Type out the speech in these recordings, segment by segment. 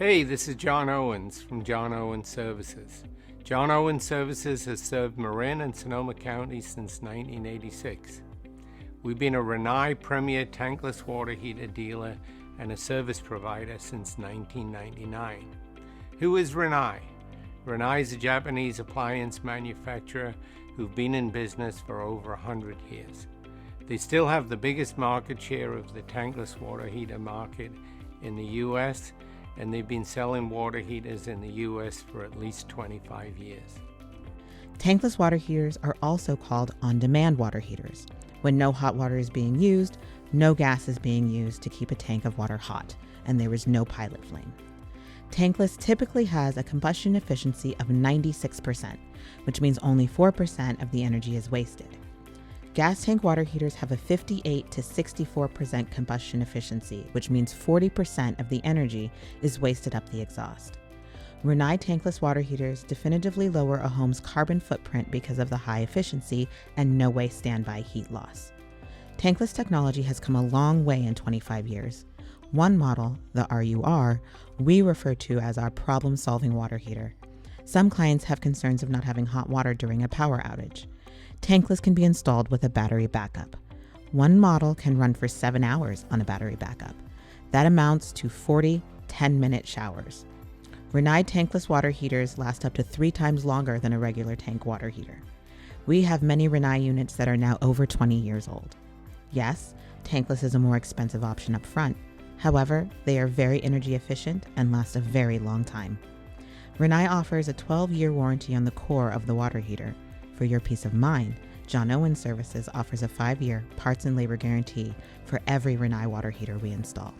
Hey, this is John Owens from John Owens Services. John Owens Services has served Marin and Sonoma counties since 1986. We've been a Rinnai premier tankless water heater dealer and a service provider since 1999. Who is Rinnai? Rinnai is a Japanese appliance manufacturer who've been in business for over 100 years. They still have the biggest market share of the tankless water heater market in the U.S., and they've been selling water heaters in the U.S. for at least 25 years. Tankless water heaters are also called on-demand water heaters. When no hot water is being used, no gas is being used to keep a tank of water hot, and there is no pilot flame. Tankless typically has a combustion efficiency of 96%, which means only 4% of the energy is wasted. Gas tank water heaters have a 58 to 64% combustion efficiency, which means 40% of the energy is wasted up the exhaust. Rinnai tankless water heaters definitively lower a home's carbon footprint because of the high efficiency and no waste standby heat loss. Tankless technology has come a long way in 25 years. One model, the RUR, we refer to as our problem-solving water heater. Some clients have concerns of not having hot water during a power outage. Tankless can be installed with a battery backup. One model can run for 7 hours on a battery backup. That amounts to 40 10-minute showers. Rinnai tankless water heaters last up to 3 times longer than a regular tank water heater. We have many Rinnai units that are now over 20 years old. Yes, tankless is a more expensive option up front. However, they are very energy efficient and last a very long time. Rinnai offers a 12-year warranty on the core of the water heater. For your peace of mind, John Owens Services offers a 5-year parts and labor guarantee for every Rinnai water heater we install.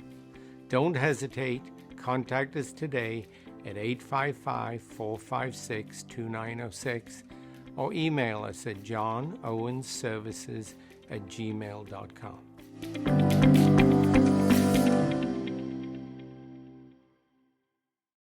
Don't hesitate. Contact us today at 855-456-2906 or email us at johnowensservices@gmail.com.